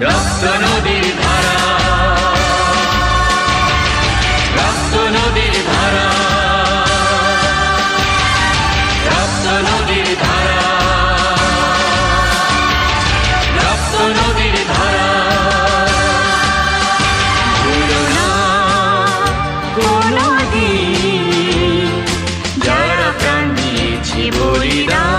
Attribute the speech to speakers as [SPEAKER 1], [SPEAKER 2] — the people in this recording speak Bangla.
[SPEAKER 1] রক্ত নদীর ধারা, রক্ত নদীর ধারা, রক্ত নদীর ধারা, রক্ত নদীর ধারা। ভুলো না কোনোদিন যারা প্রাণ দিয়েছি বলিদান।